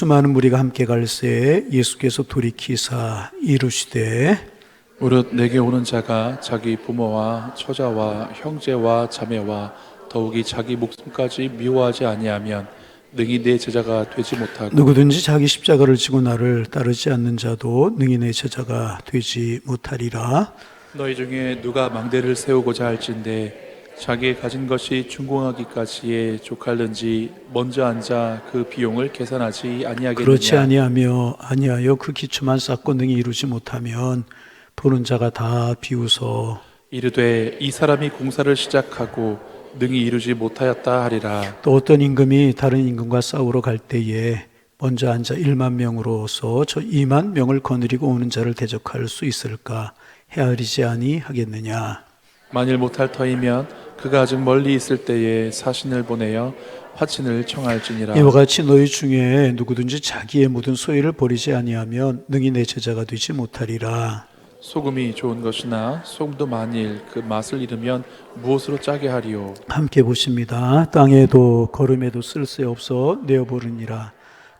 수많은 무리가 함께 갈새 예수께서 돌이키사 이르시되 무릇 내게 오는 자가 자기 부모와 처자와 형제와 자매와 더욱이 자기 목숨까지 미워하지 아니하면 능히 내 제자가 되지 못하고 누구든지 자기 십자가를 지고 나를 따르지 않는 자도 능히 내 제자가 되지 못하리라. 너희 중에 누가 망대를 세우고자 할진대 자기의 가진 것이 준공하기까지에 족할는지 먼저 앉아 그 비용을 계산하지 아니하겠느냐. 그렇지 아니하여 그 기초만 쌓고 능히 이루지 못하면 보는 자가 다 비웃어 이르되 이 사람이 공사를 시작하고 능히 이루지 못하였다 하리라. 또 어떤 임금이 다른 임금과 싸우러 갈 때에 먼저 앉아 1만 명으로서 저 2만 명을 거느리고 오는 자를 대적할 수 있을까? 헤아리지 아니하겠느냐. 만일 못할 터이면 그가 아직 멀리 있을 때에 사신을 보내어 화친을 청할지니라. 이와 같이 너희 중에 누구든지 자기의 모든 소유를 버리지 아니하면 능히 내 제자가 되지 못하리라. 소금이 좋은 것이나 소금도 만일 그 맛을 잃으면 무엇으로 짜게 하리요. 함께 보십니다. 땅에도 걸음에도 쓸 새 없어 내어버리니라.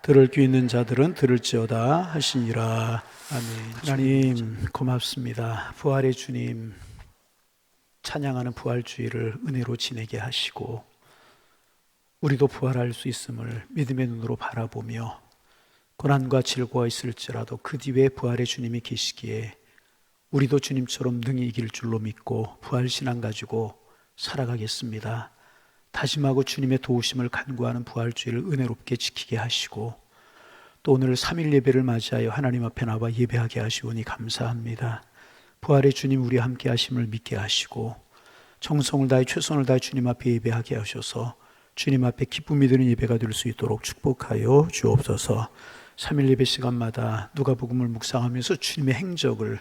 들을 귀 있는 자들은 들을지어다 하시니라. 아멘. 하나님 고맙습니다. 부활의 주님 찬양하는 부활주의를 은혜로 지내게 하시고 우리도 부활할 수 있음을 믿음의 눈으로 바라보며 고난과 질고가 있을지라도 그 뒤에 부활의 주님이 계시기에 우리도 주님처럼 능히 이길 줄로 믿고 부활신앙 가지고 살아가겠습니다. 다짐하고 주님의 도우심을 간구하는 부활주의를 은혜롭게 지키게 하시고 또 오늘 3일 예배를 맞이하여 하나님 앞에 나와 예배하게 하시오니 감사합니다. 부활의 주님 우리 함께 하심을 믿게 하시고 정성을 다해 최선을 다해 주님 앞에 예배하게 하셔서 주님 앞에 기쁨이 드는 예배가 될 수 있도록 축복하여 주옵소서. 3일 예배 시간마다 누가복음을 묵상하면서 주님의 행적을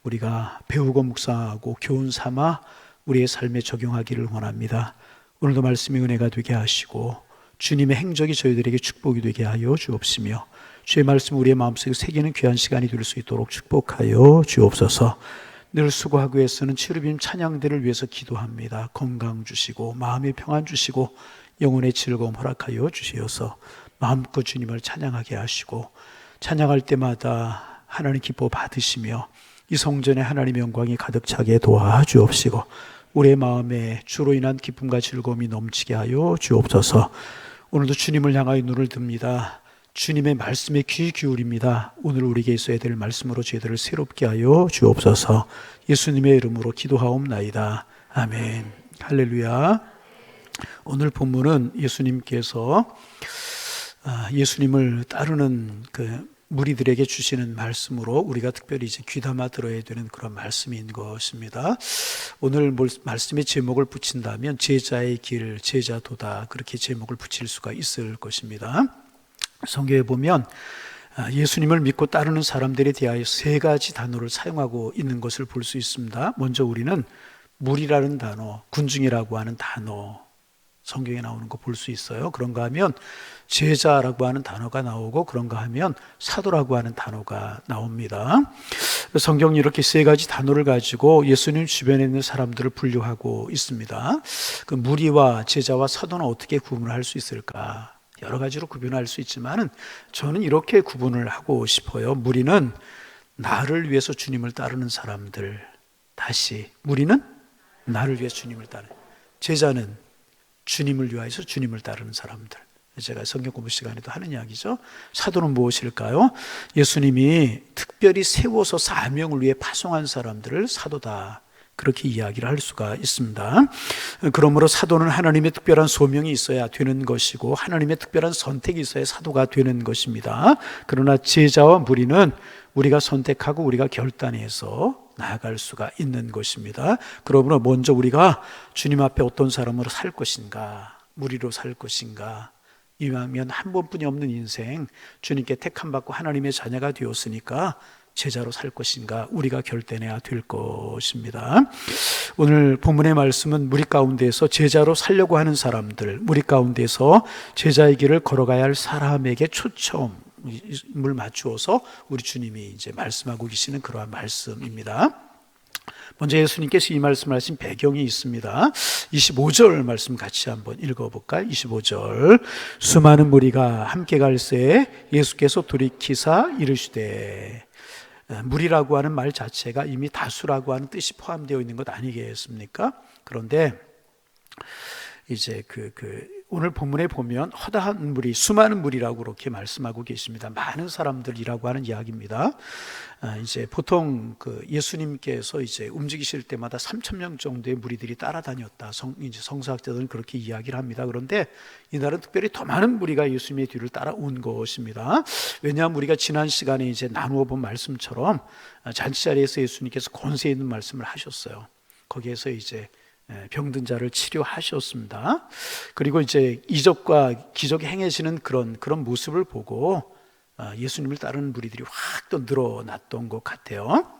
우리가 배우고 묵상하고 교훈 삼아 우리의 삶에 적용하기를 원합니다. 오늘도 말씀이 은혜가 되게 하시고 주님의 행적이 저희들에게 축복이 되게 하여 주옵시며 주의 말씀 우리의 마음속에 새기는 귀한 시간이 될 수 있도록 축복하여 주옵소서. 늘 수고하고 애쓰는 치루빔 찬양대를 위해서 기도합니다. 건강 주시고 마음의 평안 주시고 영혼의 즐거움 허락하여 주시어서 마음껏 주님을 찬양하게 하시고 찬양할 때마다 하나님 기뻐 받으시며 이 성전에 하나님의 영광이 가득 차게 도와주옵시고 우리의 마음에 주로 인한 기쁨과 즐거움이 넘치게 하여 주옵소서. 오늘도 주님을 향하여 눈을 듭니다. 주님의 말씀에 귀 기울입니다. 오늘 우리에게 있어야 될 말씀으로 저희들을 새롭게 하여 주옵소서. 예수님의 이름으로 기도하옵나이다. 아멘. 할렐루야. 오늘 본문은 예수님께서 예수님을 따르는 무리들에게 주시는 말씀으로 우리가 특별히 이제 귀담아 들어야 되는 그런 말씀인 것입니다. 오늘 말씀의 제목을 붙인다면 제자의 길, 제자도다 그렇게 제목을 붙일 수가 있을 것입니다. 성경에 보면 예수님을 믿고 따르는 사람들에 대하여 세 가지 단어를 사용하고 있는 것을 볼 수 있습니다. 먼저 우리는 무리라는 단어, 군중이라고 하는 단어 성경에 나오는 거 볼 수 있어요. 그런가 하면 제자라고 하는 단어가 나오고 그런가 하면 사도라고 하는 단어가 나옵니다. 성경이 이렇게 세 가지 단어를 가지고 예수님 주변에 있는 사람들을 분류하고 있습니다. 그 무리와 제자와 사도는 어떻게 구분을 할 수 있을까? 여러 가지로 구분할 수 있지만 저는 이렇게 구분을 하고 싶어요. 무리는 나를 위해서 주님을 따르는 사람들. 다시 무리는 나를 위해서 주님을 따르는, 제자는 주님을 위하여서 주님을 따르는 사람들. 제가 성경 공부 시간에도 하는 이야기죠. 사도는 무엇일까요? 예수님이 특별히 세워서 사명을 위해 파송한 사람들을 사도다 그렇게 이야기를 할 수가 있습니다. 그러므로 사도는 하나님의 특별한 소명이 있어야 되는 것이고 하나님의 특별한 선택이 있어야 사도가 되는 것입니다. 그러나 제자와 무리는 우리가 선택하고 우리가 결단해서 나아갈 수가 있는 것입니다. 그러므로 먼저 우리가 주님 앞에 어떤 사람으로 살 것인가, 무리로 살 것인가, 이왕이면 한 번뿐이 없는 인생 주님께 택함 받고 하나님의 자녀가 되었으니까 제자로 살 것인가 우리가 결단해야 될 것입니다. 오늘 본문의 말씀은 무리 가운데서 제자로 살려고 하는 사람들, 무리 가운데서 제자의 길을 걸어가야 할 사람에게 초점을 맞추어서 우리 주님이 이제 말씀하고 계시는 그러한 말씀입니다. 먼저 예수님께서 이 말씀을 하신 배경이 있습니다. 25절 말씀 같이 한번 읽어볼까요? 25절. 수많은 무리가 함께 갈새 예수께서 돌이키사 이르시되. 무리라고 하는 말 자체가 이미 다수라고 하는 뜻이 포함되어 있는 것 아니겠습니까? 그런데 이제 오늘 본문에 보면 허다한 무리, 수많은 무리라고 그렇게 말씀하고 계십니다. 많은 사람들이라고 하는 이야기입니다. 이제 보통 예수님께서 이제 움직이실 때마다 3,000명 정도의 무리들이 따라다녔다. 이제 성서학자들은 그렇게 이야기를 합니다. 그런데 이날은 특별히 더 많은 무리가 예수님의 뒤를 따라온 것입니다. 왜냐하면 우리가 지난 시간에 이제 나누어 본 말씀처럼 잔치자리에서 예수님께서 권세 있는 말씀을 하셨어요. 거기에서 이제 병든 자를 치료하셨습니다. 그리고 이제 이적과 기적이 행해지는 그런 모습을 보고 예수님을 따르는 무리들이 확 또 늘어났던 것 같아요.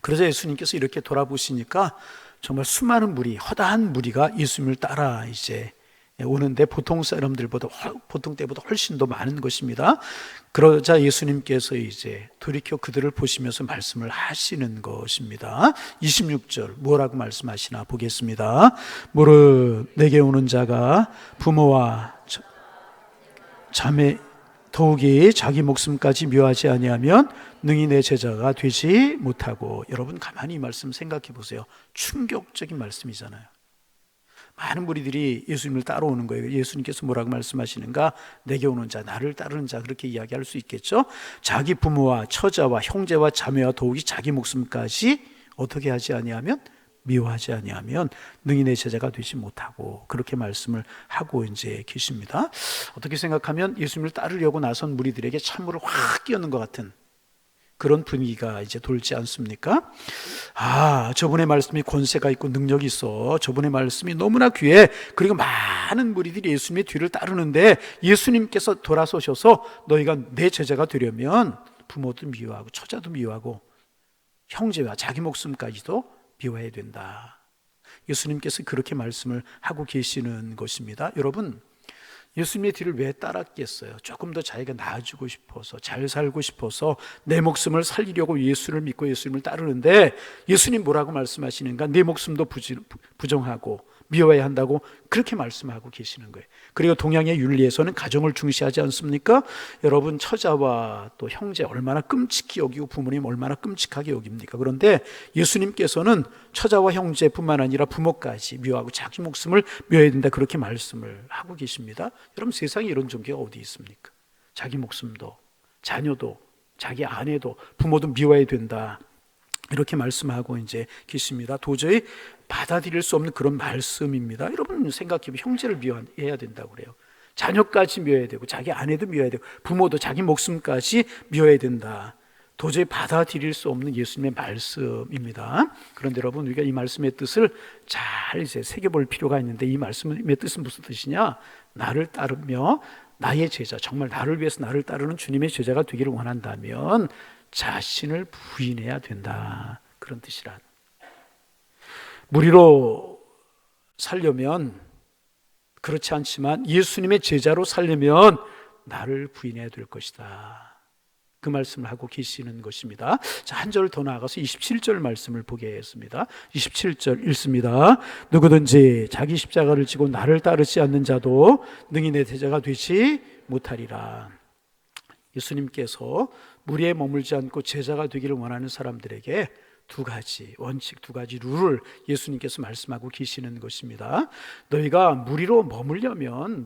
그래서 예수님께서 이렇게 돌아보시니까 정말 수많은 무리, 허다한 무리가 예수님을 따라 이제 오는데 보통 때보다 훨씬 더 많은 것입니다. 그러자 예수님께서 이제 돌이켜 그들을 보시면서 말씀을 하시는 것입니다. 26절 뭐라고 말씀하시나 보겠습니다. 무릇 내게 오는 자가 부모와 자매 더욱이 자기 목숨까지 묘하지 아니하면 능히 내 제자가 되지 못하고. 여러분 가만히 이 말씀 생각해 보세요. 충격적인 말씀이잖아요. 많은 무리들이 예수님을 따라오는 거예요. 예수님께서 뭐라고 말씀하시는가? 내게 오는 자, 나를 따르는 자, 그렇게 이야기할 수 있겠죠. 자기 부모와 처자와 형제와 자매와 더욱이 자기 목숨까지 어떻게 하지 아니하면, 미워하지 아니하면 능히 내 제자가 되지 못하고, 그렇게 말씀을 하고 이제 계십니다. 어떻게 생각하면 예수님을 따르려고 나선 무리들에게 찬물을 확 끼얹는 것 같은 그런 분위기가 이제 돌지 않습니까? 저분의 말씀이 권세가 있고 능력이 있어. 저분의 말씀이 너무나 귀해. 그리고 많은 무리들이 예수님의 뒤를 따르는데 예수님께서 돌아서셔서 너희가 내 제자가 되려면 부모도 미워하고 처자도 미워하고 형제와 자기 목숨까지도 미워해야 된다. 예수님께서 그렇게 말씀을 하고 계시는 것입니다. 여러분, 예수님의 뒤를 왜 따랐겠어요? 조금 더 자기가 나아지고 싶어서, 잘 살고 싶어서 내 목숨을 살리려고 예수를 믿고 예수님을 따르는데 예수님 뭐라고 말씀하시는가? 내 목숨도 부정하고 미워해야 한다고 그렇게 말씀하고 계시는 거예요. 그리고 동양의 윤리에서는 가정을 중시하지 않습니까? 여러분, 처자와 또 형제 얼마나 끔찍히 여기고 부모님 얼마나 끔찍하게 여깁니까? 그런데 예수님께서는 처자와 형제뿐만 아니라 부모까지 미워하고 자기 목숨을 미워해야 된다, 그렇게 말씀을 하고 계십니다. 여러분, 세상에 이런 종교가 어디 있습니까? 자기 목숨도, 자녀도, 자기 아내도, 부모도 미워해야 된다, 이렇게 말씀하고 이제 계십니다. 도저히 받아들일 수 없는 그런 말씀입니다. 여러분 생각해보면 형제를 미워해야 된다고 그래요. 자녀까지 미워해야 되고 자기 아내도 미워해야 되고 부모도 자기 목숨까지 미워해야 된다. 도저히 받아들일 수 없는 예수님의 말씀입니다. 그런데 여러분, 우리가 이 말씀의 뜻을 잘 이제 새겨볼 필요가 있는데, 이 말씀의 뜻은 무슨 뜻이냐? 나를 따르며 나의 제자, 정말 나를 위해서 나를 따르는 주님의 제자가 되기를 원한다면 자신을 부인해야 된다, 그런 뜻이란. 무리로 살려면 그렇지 않지만 예수님의 제자로 살려면 나를 부인해야 될 것이다, 그 말씀을 하고 계시는 것입니다. 자, 한 절 더 나아가서 27절 말씀을 보겠습니다. 27절 읽습니다. 누구든지 자기 십자가를 지고 나를 따르지 않는 자도 능히 내 제자가 되지 못하리라. 예수님께서 무리에 머물지 않고 제자가 되기를 원하는 사람들에게 두 가지 원칙, 두 가지 룰을 예수님께서 말씀하고 계시는 것입니다. 너희가 무리로 머물려면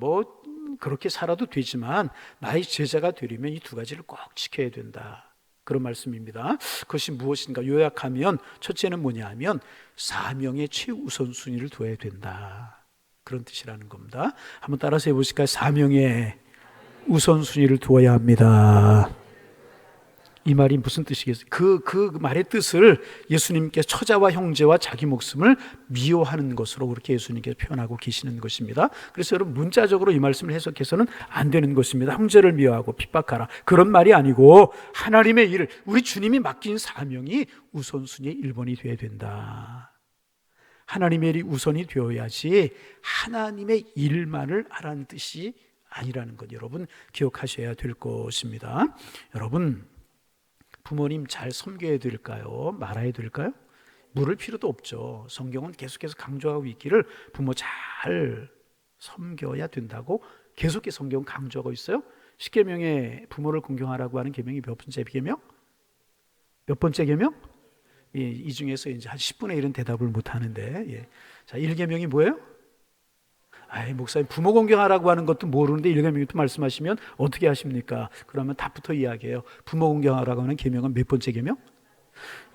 그렇게 살아도 되지만 나의 제자가 되려면 이 두 가지를 꼭 지켜야 된다, 그런 말씀입니다. 그것이 무엇인가 요약하면 첫째는 뭐냐 하면 사명의 최우선순위를 둬야 된다, 그런 뜻이라는 겁니다. 한번 따라서 해보실까요? 사명의 우선순위를 두어야 합니다. 이 말이 무슨 뜻이겠어요? 그 말의 뜻을 예수님께서 처자와 형제와 자기 목숨을 미워하는 것으로 그렇게 예수님께서 표현하고 계시는 것입니다. 그래서 여러분, 문자적으로 이 말씀을 해석해서는 안 되는 것입니다. 형제를 미워하고 핍박하라, 그런 말이 아니고 하나님의 일을, 우리 주님이 맡긴 사명이 우선순위의 1번이 되어야 된다. 하나님의 일이 우선이 되어야지 하나님의 일만을 하라는 뜻이 아니라는 것, 여러분 기억하셔야 될 것입니다. 여러분, 부모님 잘 섬겨야 될까요? 말아야 될까요? 물을 필요도 없죠. 성경은 계속해서 강조하고 있기를 부모 잘 섬겨야 된다고 계속해서 성경은 강조하고 있어요. 10계명에 부모를 공경하라고 하는 계명이 몇 번째 계명? 몇 번째 계명? 예, 이 중에서 이제 한 10분의 1은 대답을 못 하는데, 예. 자, 1계명이 뭐예요? 아이, 목사님, 부모 공경하라고 하는 것도 모르는데 1계명부터 말씀하시면 어떻게 하십니까? 그러면 답부터 이야기해요. 부모 공경하라고 하는 계명은 몇 번째 계명?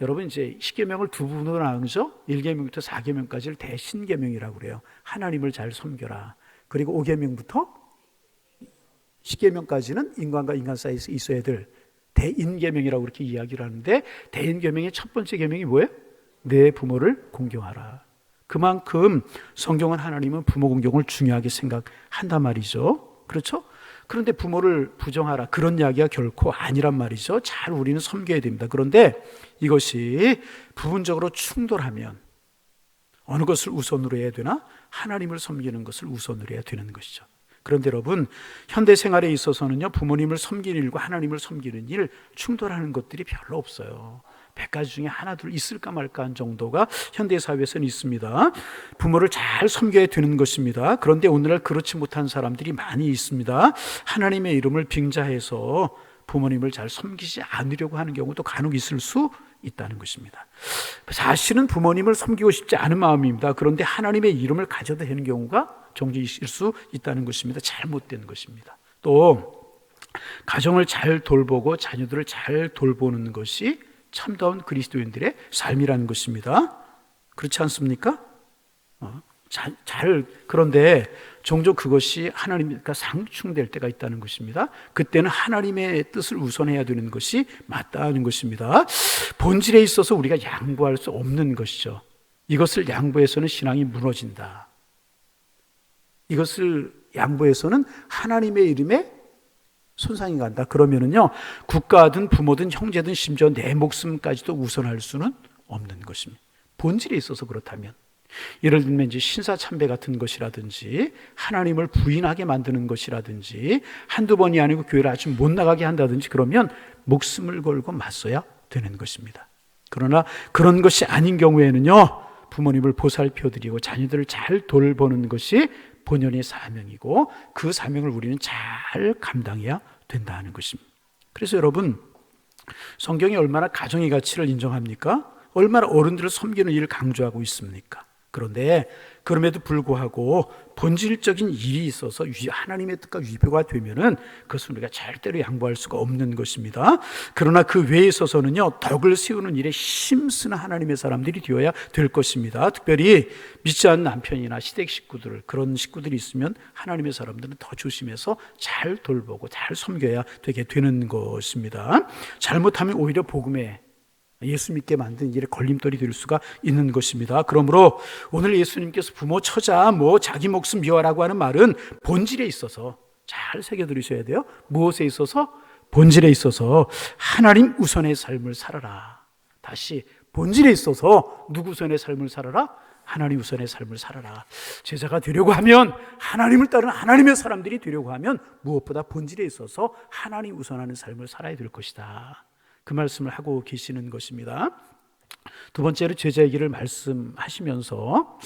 여러분, 이제 10계명을 두 부분으로 나누죠. 1계명부터 4계명까지를 대신계명이라고 그래요. 하나님을 잘 섬겨라. 그리고 5계명부터 10계명까지는 인간과 인간 사이에서 있어야 될 대인계명이라고 그렇게 이야기를 하는데, 대인계명의 첫 번째 계명이 뭐예요? 내 부모를 공경하라. 그만큼 성경은 하나님은 부모 공경을 중요하게 생각한단 말이죠. 그렇죠? 그런데 부모를 부정하라, 그런 이야기가 결코 아니란 말이죠. 잘 우리는 섬겨야 됩니다. 그런데 이것이 부분적으로 충돌하면 어느 것을 우선으로 해야 되나? 하나님을 섬기는 것을 우선으로 해야 되는 것이죠. 그런데 여러분, 현대 생활에 있어서는요, 부모님을 섬기는 일과 하나님을 섬기는 일 충돌하는 것들이 별로 없어요. 100가지 중에 하나 둘 있을까 말까 한 정도가 현대 사회에서는 있습니다. 부모를 잘 섬겨야 되는 것입니다. 그런데 오늘날 그렇지 못한 사람들이 많이 있습니다. 하나님의 이름을 빙자해서 부모님을 잘 섬기지 않으려고 하는 경우도 간혹 있을 수 있다는 것입니다. 사실은 부모님을 섬기고 싶지 않은 마음입니다. 그런데 하나님의 이름을 가져다 대는 경우가 종종 있을 수 있다는 것입니다. 잘못된 것입니다. 또 가정을 잘 돌보고 자녀들을 잘 돌보는 것이 참다운 그리스도인들의 삶이라는 것입니다. 그렇지 않습니까? 그런데 종종 그것이 하나님과 상충될 때가 있다는 것입니다. 그때는 하나님의 뜻을 우선해야 되는 것이 맞다는 것입니다. 본질에 있어서 우리가 양보할 수 없는 것이죠. 이것을 양보해서는 신앙이 무너진다. 이것을 양보해서는 하나님의 이름에 손상이 간다. 그러면은요, 국가든 부모든 형제든 심지어 내 목숨까지도 우선할 수는 없는 것입니다. 본질에 있어서 그렇다면, 예를 들면 이제 신사참배 같은 것이라든지 하나님을 부인하게 만드는 것이라든지 한두 번이 아니고 교회를 아주 못 나가게 한다든지, 그러면 목숨을 걸고 맞서야 되는 것입니다. 그러나 그런 것이 아닌 경우에는요, 부모님을 보살펴드리고 자녀들을 잘 돌보는 것이 본연의 사명이고, 그 사명을 우리는 잘 감당해야 된다는 것입니다. 그래서 여러분, 성경이 얼마나 가정의 가치를 인정합니까? 얼마나 어른들을 섬기는 일을 강조하고 있습니까? 그런데 그럼에도 불구하고 본질적인 일이 있어서 하나님의 뜻과 위배가 되면은 그것은 우리가 절대로 양보할 수가 없는 것입니다. 그러나 그 외에 있어서는요, 덕을 세우는 일에 힘쓰는 하나님의 사람들이 되어야 될 것입니다. 특별히 믿지 않는 남편이나 시댁 식구들, 그런 식구들이 있으면 하나님의 사람들은 더 조심해서 잘 돌보고 잘 섬겨야 되게 되는 것입니다. 잘못하면 오히려 복음에 예수 믿게 만든 일에 걸림돌이 될 수가 있는 것입니다. 그러므로 오늘 예수님께서 부모 처자 자기 목숨 미워라고 하는 말은 본질에 있어서 잘 새겨들으셔야 돼요. 무엇에 있어서? 본질에 있어서 하나님 우선의 삶을 살아라. 다시, 본질에 있어서 누구 우선의 삶을 살아라? 하나님 우선의 삶을 살아라. 제자가 되려고 하면, 하나님을 따르는 하나님의 사람들이 되려고 하면 무엇보다 본질에 있어서 하나님 우선하는 삶을 살아야 될 것이다. 그 말씀을 하고 계시는 것입니다. 두 번째로 제자에게를 말씀하시면서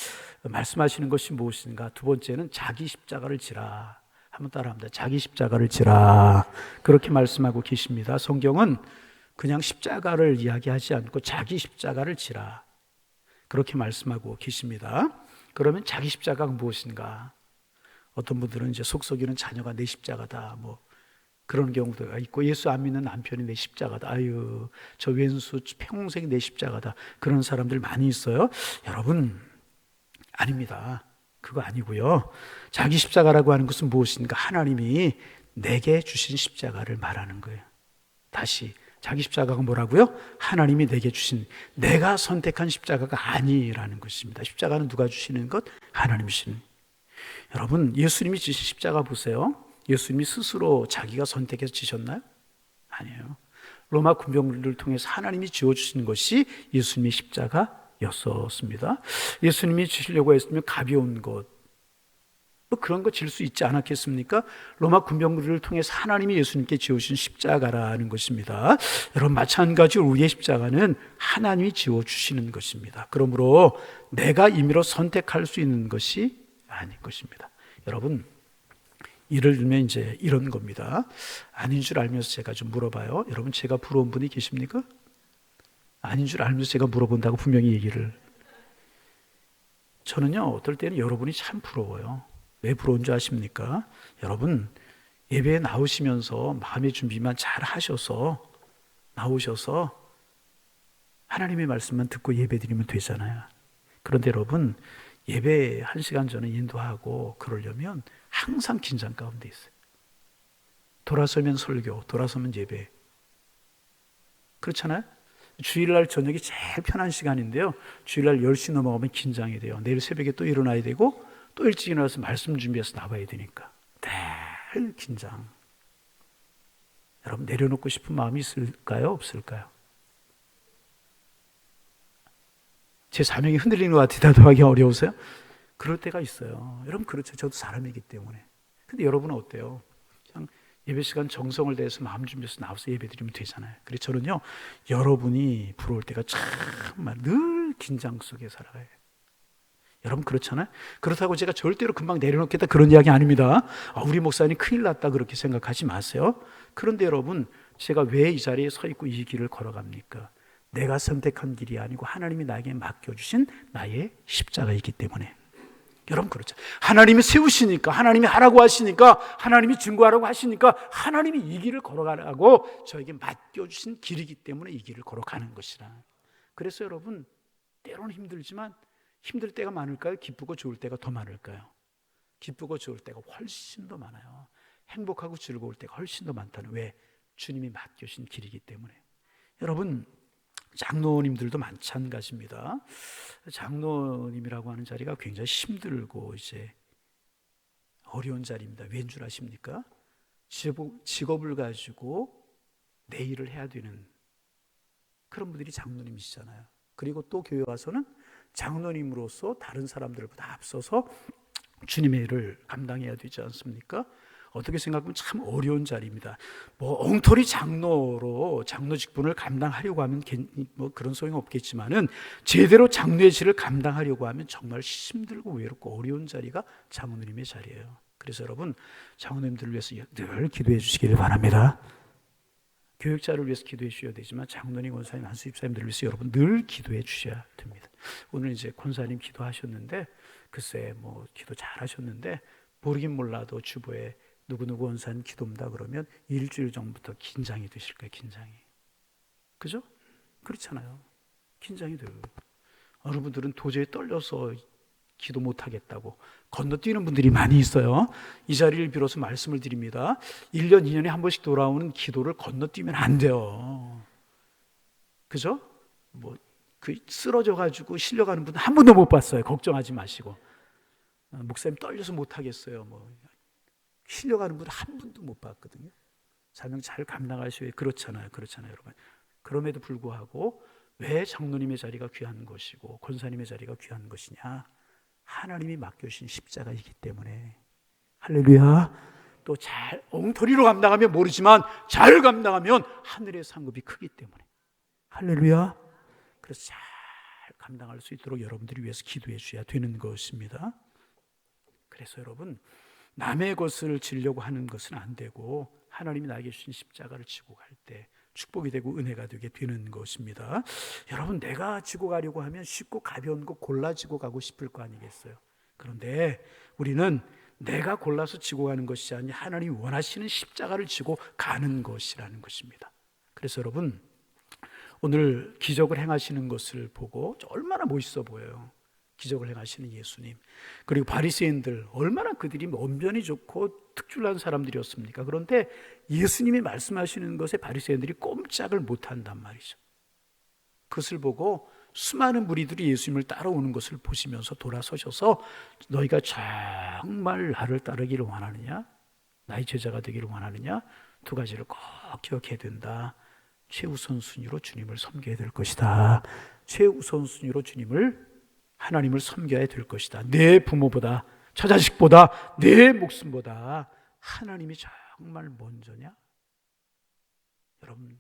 말씀하시는 것이 무엇인가? 두 번째는 자기 십자가를 지라. 한번 따라합니다. 자기 십자가를 지라. 그렇게 말씀하고 계십니다. 성경은 그냥 십자가를 이야기하지 않고 자기 십자가를 지라. 그렇게 말씀하고 계십니다. 그러면 자기 십자가가 무엇인가? 어떤 분들은 이제 속썩이는 자녀가 내 십자가다, 그런 경우가 있고, 예수 안 믿는 남편이 내 십자가다, 아유 저 왼수 평생 내 십자가다, 그런 사람들 많이 있어요. 여러분, 아닙니다. 그거 아니고요. 자기 십자가라고 하는 것은 무엇인가? 하나님이 내게 주신 십자가를 말하는 거예요. 다시, 자기 십자가가 뭐라고요? 하나님이 내게 주신, 내가 선택한 십자가가 아니라는 것입니다. 십자가는 누가 주시는 것? 하나님이 주시는. 여러분, 예수님이 지신 십자가 보세요. 예수님이 스스로 자기가 선택해서 지셨나요? 아니에요. 로마 군병들을 통해서 하나님이 지어주신 것이 예수님의 십자가였었습니다. 예수님이 지시려고 했으면 가벼운 것, 뭐 그런 거 질 수 있지 않았겠습니까? 로마 군병들을 통해서 하나님이 예수님께 지어주신 십자가라는 것입니다. 여러분, 마찬가지로 우리의 십자가는 하나님이 지어주시는 것입니다. 그러므로 내가 임의로 선택할 수 있는 것이 아닌 것입니다. 여러분, 예를 들면 이제 이런 겁니다. 아닌 줄 알면서 제가 좀 물어봐요. 여러분, 제가 부러운 분이 계십니까? 아닌 줄 알면서 제가 물어본다고 분명히 얘기를. 저는요, 어떨 때는 여러분이 참 부러워요. 왜 부러운 줄 아십니까? 여러분, 예배에 나오시면서 마음의 준비만 잘 하셔서 나오셔서 하나님의 말씀만 듣고 예배 드리면 되잖아요. 그런데 여러분, 예배 1시간 전에 인도하고 그러려면 항상 긴장 가운데 있어요. 돌아서면 설교, 돌아서면 예배. 그렇잖아요? 주일날 저녁이 제일 편한 시간인데요. 주일날 10시 넘어가면 긴장이 돼요. 내일 새벽에 또 일어나야 되고 또 일찍 일어나서 말씀 준비해서 나와야 되니까 늘 긴장. 여러분, 내려놓고 싶은 마음이 있을까요? 없을까요? 제 사명이 흔들리는 것 같아 대답하기 어려우세요? 그럴 때가 있어요. 여러분, 그렇죠. 저도 사람이기 때문에. 근데 여러분은 어때요? 그냥 예배 시간 정성을 다해서 마음 준비해서 나와서 예배 드리면 되잖아요. 그래서 저는요, 여러분이 부러울 때가 정말 늘 긴장 속에 살아가요. 여러분, 그렇잖아요? 그렇다고 제가 절대로 금방 내려놓겠다 그런 이야기 아닙니다. 우리 목사님 큰일 났다 그렇게 생각하지 마세요. 그런데 여러분, 제가 왜 이 자리에 서 있고 이 길을 걸어갑니까? 내가 선택한 길이 아니고 하나님이 나에게 맡겨주신 나의 십자가이기 때문에. 여러분, 그렇죠. 하나님이 세우시니까, 하나님이 하라고 하시니까, 하나님이 증거하라고 하시니까 하나님이 이 길을 걸어가라고 저에게 맡겨주신 길이기 때문에 이 길을 걸어가는 것이라. 그래서 여러분, 때로는 힘들지만 힘들 때가 많을까요? 기쁘고 좋을 때가 더 많을까요? 기쁘고 좋을 때가 훨씬 더 많아요. 행복하고 즐거울 때가 훨씬 더 많다는. 왜? 주님이 맡겨주신 길이기 때문에. 여러분, 장로님들도 마찬가지입니다. 장로님이라고 하는 자리가 굉장히 힘들고 이제 어려운 자리입니다. 왠 줄 아십니까? 직업을 가지고 내 일을 해야 되는 그런 분들이 장로님이시잖아요. 그리고 또 교회 와서는 장로님으로서 다른 사람들보다 앞서서 주님의 일을 감당해야 되지 않습니까? 어떻게 생각하면 참 어려운 자리입니다. 엉터리 장로로 장로 직분을 감당하려고 하면 그런 소용 없겠지만은 제대로 장로의 질을 감당하려고 하면 정말 힘들고 외롭고 어려운 자리가 장로님의 자리예요. 그래서 여러분, 장로님들을 위해서 늘 기도해 주시기를 바랍니다. 교육자를 위해서 기도해 주셔야 되지만 장로님, 권사님, 한수집사님들을 위해서 여러분 늘 기도해 주셔야 됩니다. 오늘 이제 권사님 기도하셨는데 글쎄 기도 잘 하셨는데 모르긴 몰라도 주보에 누구누구 원사님 기도입니다 그러면 일주일 전부터 긴장이 되실 거예요. 긴장이. 그죠? 그렇잖아요. 긴장이 돼요. 여러분들은 도저히 떨려서 기도 못하겠다고 건너뛰는 분들이 많이 있어요. 이 자리를 빌어서 말씀을 드립니다. 1년, 2년에 한 번씩 돌아오는 기도를 건너뛰면 안 돼요. 그죠? 쓰러져가지고 실려가는 분은 한 번도 못 봤어요. 걱정하지 마시고. 목사님 떨려서 못하겠어요. 실려가는 분은 한 번도 못 봤거든요. 사명 잘 감당하셔야. 그렇잖아요, 여러분. 그럼에도 불구하고 왜 장로님의 자리가 귀한 것이고 권사님의 자리가 귀한 것이냐? 하나님이 맡겨주신 십자가이기 때문에. 할렐루야. 또 잘 엉터리로 감당하면 모르지만 잘 감당하면 하늘의 상급이 크기 때문에. 할렐루야. 그래서 잘 감당할 수 있도록 여러분들이 위해서 기도해 주셔야 되는 것입니다. 그래서 여러분, 남의 것을 지려고 하는 것은 안 되고 하나님이 나에게 주신 십자가를 지고 갈 때 축복이 되고 은혜가 되게 되는 것입니다. 여러분, 내가 지고 가려고 하면 쉽고 가벼운 거 골라 지고 가고 싶을 거 아니겠어요? 그런데 우리는 내가 골라서 지고 가는 것이 아니라 하나님이 원하시는 십자가를 지고 가는 것이라는 것입니다. 그래서 여러분, 오늘 기적을 행하시는 것을 보고 얼마나 멋있어 보여요. 기적을 행하시는 예수님, 그리고 바리새인들 얼마나 그들이 언변이 좋고 특출난 사람들이었습니까? 그런데 예수님이 말씀하시는 것에 바리새인들이 꼼짝을 못한단 말이죠. 그것을 보고 수많은 무리들이 예수님을 따라오는 것을 보시면서 돌아서셔서 너희가 정말 나를 따르기를 원하느냐? 나의 제자가 되기를 원하느냐? 두 가지를 꼭 기억해야 된다. 최우선순위로 주님을 섬겨야 될 것이다. 최우선순위로 하나님을 섬겨야 될 것이다. 내 부모보다, 처자식보다 내 목숨보다 하나님이 정말 먼저냐? 여러분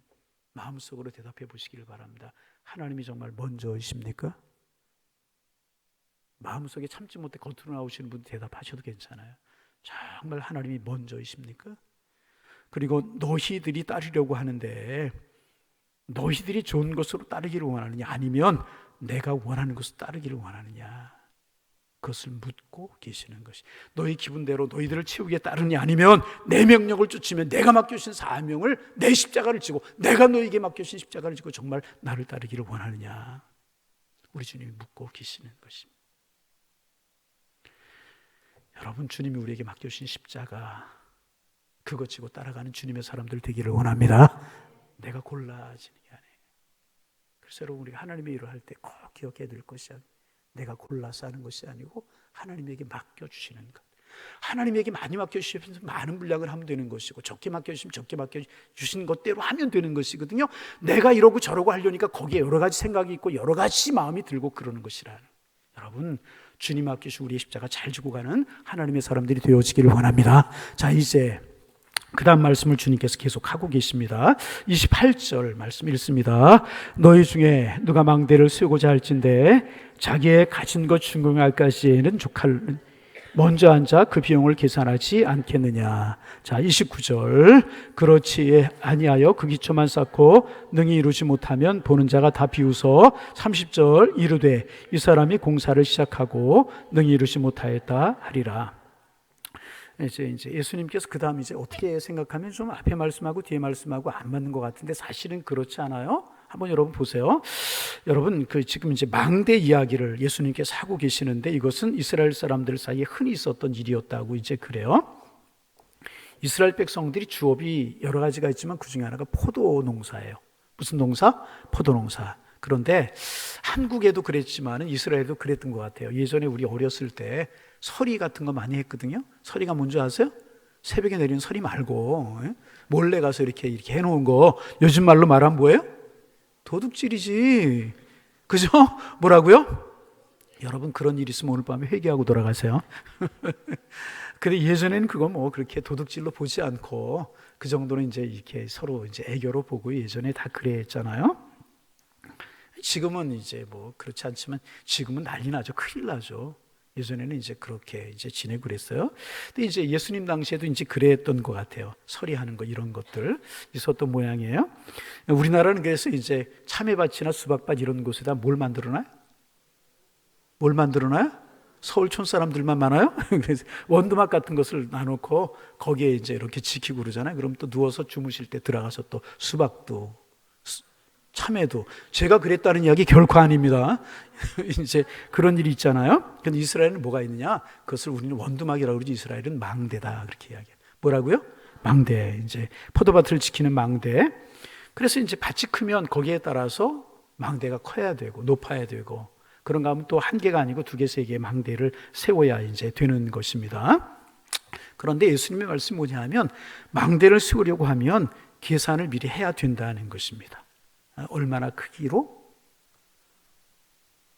마음속으로 대답해 보시기를 바랍니다. 하나님이 정말 먼저이십니까? 마음속에 참지 못해 겉으로 나오시는 분 대답하셔도 괜찮아요. 정말 하나님이 먼저이십니까? 그리고 너희들이 따르려고 하는데 너희들이 좋은 것으로 따르기를 원하느냐, 아니면 내가 원하는 것을 따르기를 원하느냐, 그것을 묻고 계시는 것이, 너희 기분대로 너희들을 채우기에 따르느냐, 아니면 내 명령을 쫓으면 내가 맡겨주신 사명을, 내 십자가를 지고 내가 너희에게 맡겨주신 십자가를 지고 정말 나를 따르기를 원하느냐, 우리 주님이 묻고 계시는 것입니다. 여러분, 주님이 우리에게 맡겨주신 십자가, 그것 지고 따라가는 주님의 사람들 되기를 원합니다. 내가 골라지는 게 아니에요. 그래서 여러분, 우리가 하나님의 일을 할 때 꼭 기억해야 될 것이 아니에요. 내가 골라서 하는 것이 아니고 하나님에게 맡겨주시는 것. 하나님에게 많이 맡겨주시면 많은 분량을 하면 되는 것이고, 적게 맡겨주시면 적게 맡겨주신 것대로 하면 되는 것이거든요. 내가 이러고 저러고 하려니까 거기에 여러 가지 생각이 있고 여러 가지 마음이 들고 그러는 것이라는, 여러분 주님 맡기시고 우리의 십자가 잘 지고 가는 하나님의 사람들이 되어지기를 원합니다. 자, 이제 그 다음 말씀을 주님께서 계속 하고 계십니다. 28절 말씀 읽습니다. 너희 중에 누가 망대를 세우고자 할진대 자기의 가진 것 준공할까지는 족할 먼저 앉아 그 비용을 계산하지 않겠느냐. 자, 29절 그렇지 아니하여 그 기초만 쌓고 능히 이루지 못하면 보는 자가 다 비웃어 30절 이르되 이 사람이 공사를 시작하고 능히 이루지 못하였다 하리라. 이제 예수님께서 그 다음 이제 어떻게 생각하면 좀 앞에 말씀하고 뒤에 말씀하고 안 맞는 것 같은데 사실은 그렇지 않아요? 한번 여러분 보세요. 여러분 지금 이제 망대 이야기를 예수님께서 하고 계시는데 이것은 이스라엘 사람들 사이에 흔히 있었던 일이었다고 이제 그래요. 이스라엘 백성들이 주업이 여러 가지가 있지만 그 중에 하나가 포도 농사예요. 무슨 농사? 포도 농사. 그런데 한국에도 그랬지만 이스라엘도 그랬던 것 같아요. 예전에 우리 어렸을 때 서리 같은 거 많이 했거든요. 서리가 뭔지 아세요? 새벽에 내리는 서리 말고 몰래 가서 이렇게 해놓은 거, 요즘 말로 말하면 뭐예요? 도둑질이지. 그죠? 뭐라고요? 여러분 그런 일 있으면 오늘 밤에 회개하고 돌아가세요. 근데 예전에는 그거 뭐 그렇게 도둑질로 보지 않고 그 정도는 이제 이렇게 서로 이제 애교로 보고 예전에 다 그랬잖아요. 지금은 이제 뭐 그렇지 않지만 지금은 난리 나죠. 큰일 나죠. 예전에는 이제 그렇게 이제 지내고 그랬어요. 근데 이제 예수님 당시에도 이제 그랬던 것 같아요. 서리하는 거 이런 것들 있었던 모양이에요. 우리나라는 그래서 이제 참외밭이나 수박밭 이런 곳에다 뭘 만들어놔요? 뭘 만들어놔요? 서울촌 사람들만 많아요? 그래서 원두막 같은 것을 놔놓고 거기에 이제 이렇게 지키고 그러잖아요. 그럼 또 누워서 주무실 때 들어가서 또 수박도 참외도, 제가 그랬다는 이야기 결코 아닙니다. 이제 그런 일이 있잖아요. 근데 이스라엘은 뭐가 있느냐? 그것을 우리는 원두막이라고 그러지 이스라엘은 망대다 그렇게 이야기해요. 뭐라고요? 망대. 이제 포도밭을 지키는 망대. 그래서 이제 밭이 크면 거기에 따라서 망대가 커야 되고 높아야 되고, 그런가 하면 또 한 개가 아니고 두 개, 세 개의 망대를 세워야 이제 되는 것입니다. 그런데 예수님의 말씀이 뭐냐 하면 망대를 세우려고 하면 계산을 미리 해야 된다는 것입니다. 얼마나 크기로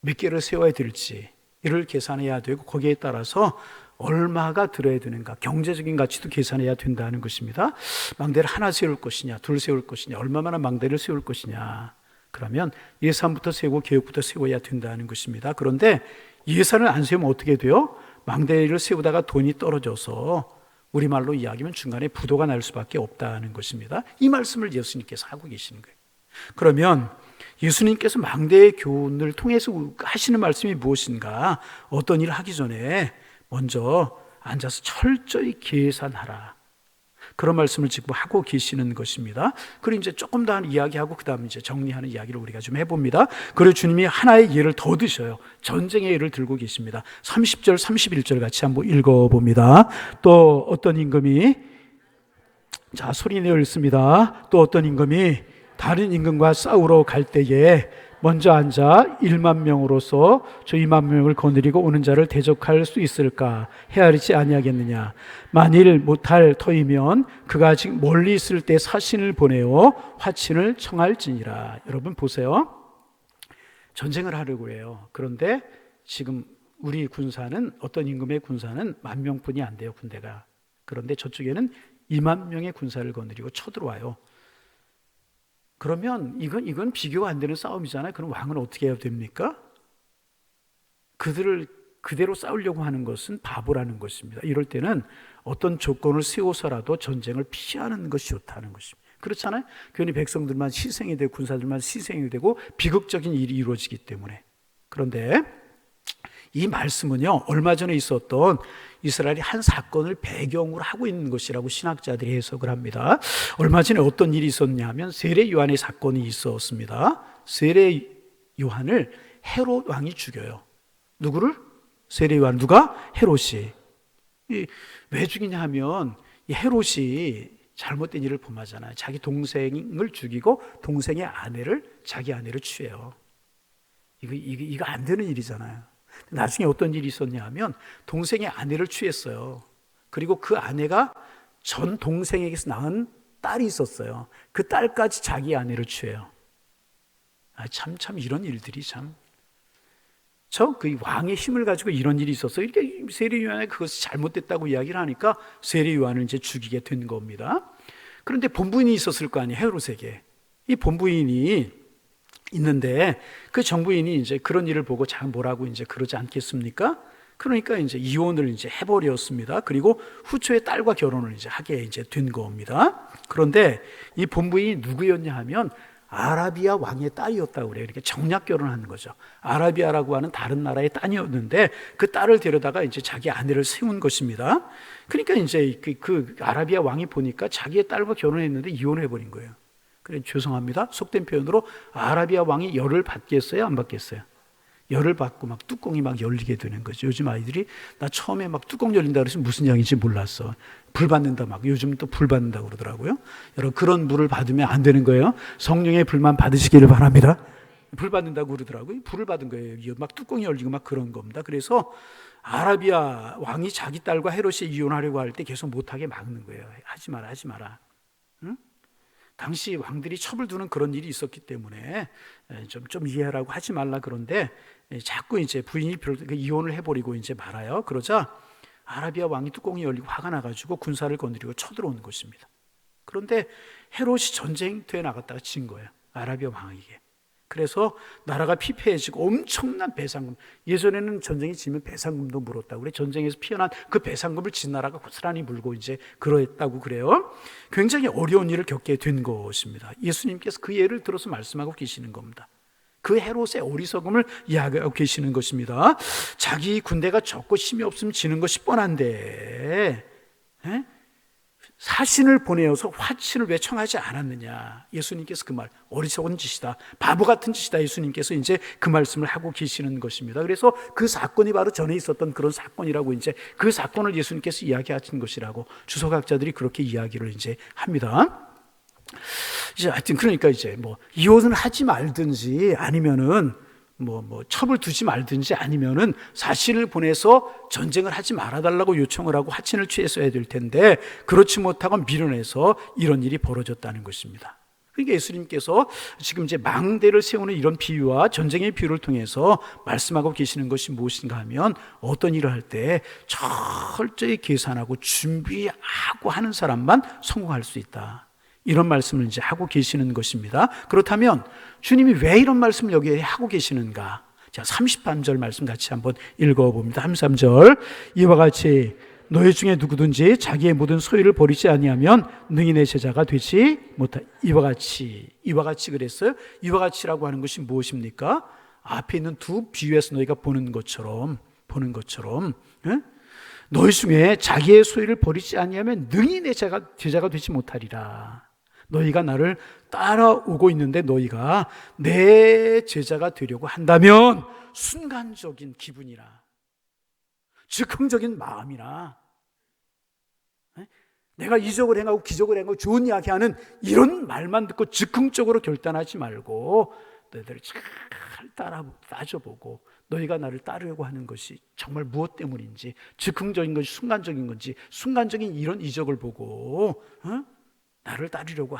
몇 개를 세워야 될지 이를 계산해야 되고, 거기에 따라서 얼마가 들어야 되는가, 경제적인 가치도 계산해야 된다는 것입니다. 망대를 하나 세울 것이냐, 둘 세울 것이냐, 얼마나 망대를 세울 것이냐, 그러면 예산부터 세우고 계획부터 세워야 된다는 것입니다. 그런데 예산을 안 세우면 어떻게 돼요? 망대를 세우다가 돈이 떨어져서 우리말로 이야기하면 중간에 부도가 날 수밖에 없다는 것입니다. 이 말씀을 예수님께서 하고 계시는 거예요. 그러면 예수님께서 망대의 교훈을 통해서 하시는 말씀이 무엇인가? 어떤 일을 하기 전에 먼저 앉아서 철저히 계산하라, 그런 말씀을 지금 하고 계시는 것입니다. 그리고 이제 조금 더 이야기하고 그 다음 이제 정리하는 이야기를 우리가 좀 해봅니다. 그리고 주님이 하나의 예를 더 드셔요. 전쟁의 예를 들고 계십니다. 30절 31절 같이 한번 읽어봅니다. 또 어떤 임금이, 자 소리 내어 읽습니다. 또 어떤 임금이 다른 임금과 싸우러 갈 때에 먼저 앉아 1만 명으로서 저 2만 명을 거느리고 오는 자를 대적할 수 있을까? 헤아리지 아니하겠느냐? 만일 못할 터이면 그가 아직 멀리 있을 때 사신을 보내어 화친을 청할지니라. 여러분 보세요. 전쟁을 하려고 해요. 그런데 지금 우리 군사는 어떤 임금의 군사는 10,000명뿐이 안 돼요, 군대가. 그런데 저쪽에는 20,000명의 군사를 거느리고 쳐들어와요. 그러면 이건 비교가 안 되는 싸움이잖아요. 그럼 왕은 어떻게 해야 됩니까? 그들을 그대로 싸우려고 하는 것은 바보라는 것입니다. 이럴 때는 어떤 조건을 세워서라도 전쟁을 피하는 것이 좋다는 것입니다. 그렇잖아요. 괜히 백성들만 희생이 되고 군사들만 희생이 되고 비극적인 일이 이루어지기 때문에. 그런데 이 말씀은요, 얼마 전에 있었던 이스라엘이 한 사건을 배경으로 하고 있는 것이라고 신학자들이 해석을 합니다. 얼마 전에 어떤 일이 있었냐면 세례 요한의 사건이 있었습니다. 세례 요한을 헤롯 왕이 죽여요. 누구를? 세례 요한. 누가? 헤롯이. 왜 죽이냐 하면 이 헤롯이 잘못된 일을 범하잖아요. 자기 동생을 죽이고 동생의 아내를, 자기 아내를 취해요. 이거 안 되는 일이잖아요. 나중에 어떤 일이 있었냐 하면 동생의 아내를 취했어요. 그리고 그 아내가 전 동생에게서 낳은 딸이 있었어요. 그 딸까지 자기 아내를 취해요. 참 이런 일들이 참. 그 왕의 힘을 가지고 이런 일이 있었어요. 이렇게 세례 요한이 그것이 잘못됐다고 이야기를 하니까 세례 요한을 이제 죽이게 된 겁니다. 그런데 본부인이 있었을 거 아니에요, 헤롯에게. 이 본부인이 있는데 그 정부인이 이제 그런 일을 보고 뭐라고 이제 그러지 않겠습니까? 그러니까 이제 이혼을 이제 해버렸습니다. 그리고 후초에 딸과 결혼을 이제 하게 이제 된 겁니다. 그런데 이 본부인이 누구였냐 하면 아라비아 왕의 딸이었다고 그래요. 이렇게 정략 결혼하는 거죠. 아라비아라고 하는 다른 나라의 딸이었는데 그 딸을 데려다가 이제 자기 아내를 세운 것입니다. 그러니까 이제 그 아라비아 왕이 보니까 자기의 딸과 결혼했는데 이혼을 해버린 거예요. 그래, 죄송합니다. 속된 표현으로 아라비아 왕이 열을 받겠어요? 안 받겠어요? 열을 받고 막 뚜껑이 막 열리게 되는 거죠. 요즘 아이들이 나 처음에 막 뚜껑 열린다 그래서 무슨 이야기인지 몰랐어. 불 받는다 막. 요즘 또 불 받는다고 그러더라고요. 여러분, 그런 불을 받으면 안 되는 거예요. 성령의 불만 받으시기를 바랍니다. 불 받는다고 그러더라고요. 불을 받은 거예요. 막 뚜껑이 열리고 막 그런 겁니다. 그래서 아라비아 왕이 자기 딸과 헤롯이 이혼하려고 할 때 계속 못하게 막는 거예요. 하지 마라. 응? 당시 왕들이 첩을 두는 그런 일이 있었기 때문에 좀 이해하라고 하지 말라. 그런데 자꾸 이제 부인이 이혼을 해버리고 이제 말아요. 그러자 아라비아 왕이 뚜껑이 열리고 화가 나가지고 군사를 거느리고 쳐들어오는 것입니다. 그런데 헤롯이 전쟁터에 나갔다가 진 거예요, 아라비아 왕에게. 그래서 나라가 피폐해지고 엄청난 배상금, 예전에는 전쟁이 지면 배상금도 물었다고 그래. 전쟁에서 피어난 그 배상금을 진 나라가 고스란히 물고 이제 그랬다고 그래요. 굉장히 어려운 일을 겪게 된 것입니다. 예수님께서 그 예를 들어서 말씀하고 계시는 겁니다. 그 헤롯의 어리석음을 이야기하고 계시는 것입니다. 자기 군대가 적고 힘이 없으면 지는 것이 뻔한데 사신을 보내어서 화친을 왜 청하지 않았느냐. 예수님께서 그 말, 어리석은 짓이다, 바보 같은 짓이다. 예수님께서 이제 그 말씀을 하고 계시는 것입니다. 그래서 그 사건이 바로 전에 있었던 그런 사건이라고 이제 그 사건을 예수님께서 이야기하신 것이라고 주석학자들이 그렇게 이야기를 이제 합니다. 이제 하여튼 그러니까 이제 뭐 이혼을 하지 말든지 아니면은 뭐 첩을 두지 말든지 아니면은 사신을 보내서 전쟁을 하지 말아달라고 요청을 하고 화친을 취했어야 될 텐데 그렇지 못하고 밀어내서 이런 일이 벌어졌다는 것입니다. 그러니까 예수님께서 지금 이제 망대를 세우는 이런 비유와 전쟁의 비유를 통해서 말씀하고 계시는 것이 무엇인가 하면 어떤 일을 할 때 철저히 계산하고 준비하고 하는 사람만 성공할 수 있다, 이런 말씀을 이제 하고 계시는 것입니다. 그렇다면 주님이 왜 이런 말씀을 여기에 하고 계시는가? 자, 33절 말씀 같이 한번 읽어봅니다. 33절, 이와 같이 너희 중에 누구든지 자기의 모든 소유를 버리지 아니하면 능히 내 제자가 되지 못하. 이와 같이 그랬어요. 이와 같이라고 하는 것이 무엇입니까? 앞에 있는 두 비유에서 너희가 보는 것처럼 너희 중에 자기의 소유를 버리지 아니하면 능히 내 제자가 되지 못하리라. 너희가 나를 따라오고 있는데 너희가 내 제자가 되려고 한다면 순간적인 기분이나 즉흥적인 마음이나 내가 이적을 행하고 기적을 행하고 좋은 이야기하는 이런 말만 듣고 즉흥적으로 결단하지 말고 너희들을 잘 따져보고 너희가 나를 따르려고 하는 것이 정말 무엇 때문인지, 즉흥적인 것이 순간적인 건지, 순간적인 이런 이적을 보고 나를 따르려고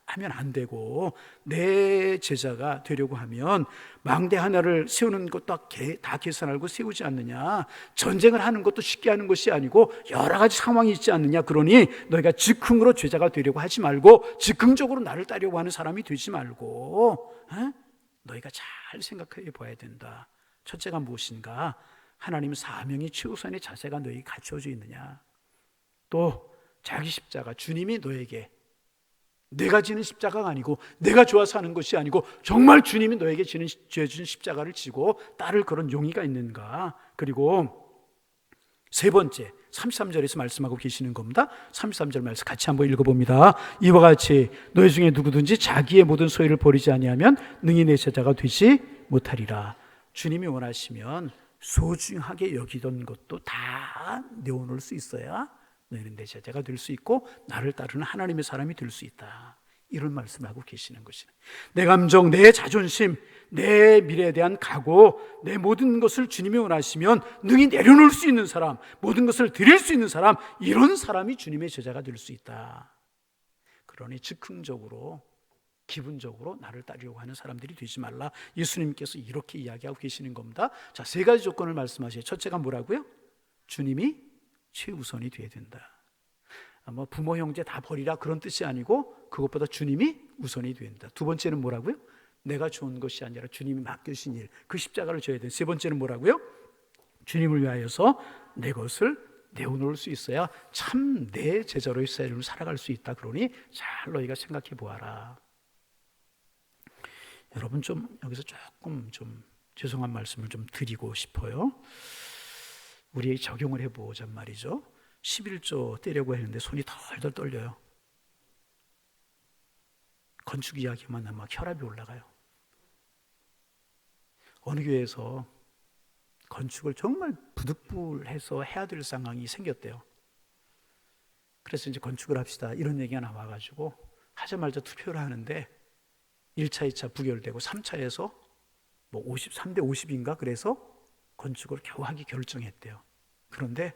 하면 안 되고 내 제자가 되려고 하면 망대 하나를 세우는 것도 다 계산하고 세우지 않느냐. 전쟁을 하는 것도 쉽게 하는 것이 아니고 여러 가지 상황이 있지 않느냐. 그러니 너희가 즉흥으로 제자가 되려고 하지 말고 즉흥적으로 나를 따르려고 하는 사람이 되지 말고 너희가 잘 생각해 봐야 된다. 첫째가 무엇인가? 하나님 사명이 최우선의 자세가 너희에게 갖춰져 있느냐. 또 자기 십자가, 주님이 너에게 내가 지는 십자가가 아니고 내가 좋아서 하는 것이 아니고 정말 주님이 너에게 지는 죄 진 십자가를 지고 따를 그런 용의가 있는가. 그리고 세 번째 33절에서 말씀하고 계시는 겁니다. 33절 말씀 같이 한번 읽어봅니다. 이와 같이 너희 중에 누구든지 자기의 모든 소유를 버리지 아니하면 능히 내 제자가 되지 못하리라. 주님이 원하시면 소중하게 여기던 것도 다 내어놓을 수 있어야 너희는 내 제자가 될 수 있고 나를 따르는 하나님의 사람이 될 수 있다. 이런 말씀을 하고 계시는 것이네. 내 감정, 내 자존심, 내 미래에 대한 각오, 내 모든 것을 주님이 원하시면 능히 내려놓을 수 있는 사람, 모든 것을 드릴 수 있는 사람, 이런 사람이 주님의 제자가 될 수 있다. 그러니 즉흥적으로 기분적으로 나를 따르려고 하는 사람들이 되지 말라. 예수님께서 이렇게 이야기하고 계시는 겁니다. 자, 세 가지 조건을 말씀하세요. 첫째가 뭐라고요? 주님이 최우선이 돼야 된다. 부모 형제 다 버리라 그런 뜻이 아니고 그것보다 주님이 우선이 된다. 두 번째는 뭐라고요? 내가 좋은 것이 아니라 주님이 맡겨주신 일, 그 십자가를 져야 된다. 세 번째는 뭐라고요? 주님을 위하여서 내 것을 내어놓을 수 있어야 참 내 제자로의 삶을 살아갈 수 있다. 그러니 잘 너희가 생각해 보아라. 여러분 좀 여기서 조금 좀 죄송한 말씀을 좀 드리고 싶어요. 우리 적용을 해보자 말이죠. 11조 떼려고 했는데 손이 덜덜 떨려요. 건축 이야기만 하면 막 혈압이 올라가요. 어느 교회에서 건축을 정말 부득불해서 해야 될 상황이 생겼대요. 그래서 이제 건축을 합시다 이런 얘기가 나와가지고 하자마자 투표를 하는데 1차, 2차 부결되고 3차에서 뭐 3대 50인가 그래서 건축을 겨우 하기 결정했대요. 그런데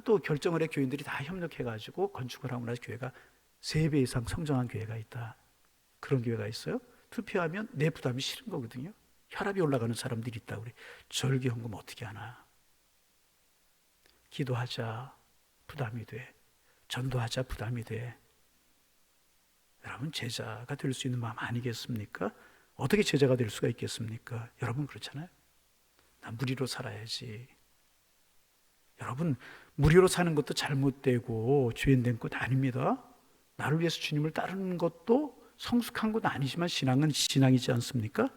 또 결정을 해 교인들이 다 협력해가지고 건축을 하고 나서 교회가 3배 이상 성장한 교회가 있다. 그런 교회가 있어요. 투표하면 내 부담이 싫은 거거든요. 혈압이 올라가는 사람들이 있다고 그래. 절기헌금 어떻게 하나. 기도하자 부담이 돼. 전도하자 부담이 돼. 여러분 제자가 될 수 있는 마음 아니겠습니까? 어떻게 제자가 될 수가 있겠습니까? 여러분 그렇잖아요. 나 무리로 살아야지. 여러분 무리로 사는 것도 잘못되고 죄인된 것 아닙니다. 나를 위해서 주님을 따르는 것도 성숙한 건 아니지만 신앙은 신앙이지 않습니까?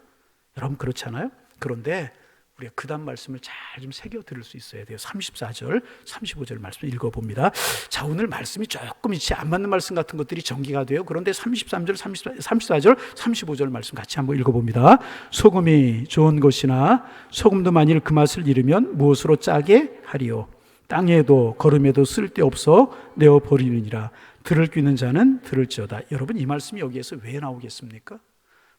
여러분 그렇잖아요. 그런데 우리가 그다음 말씀을 잘 좀 새겨 들을 수 있어야 돼요. 34절, 35절 말씀 읽어봅니다. 자, 오늘 말씀이 조금 이치 안 맞는 말씀 같은 것들이 전개가 돼요. 그런데 33절, 34절, 35절 말씀 같이 한번 읽어봅니다. 소금이 좋은 것이나 소금도 만일 그 맛을 잃으면 무엇으로 짜게 하리요? 땅에도 거름에도 쓸데없어 내어버리느니라. 들을 귀 있는 자는 들을지어다. 여러분 이 말씀이 여기에서 왜 나오겠습니까?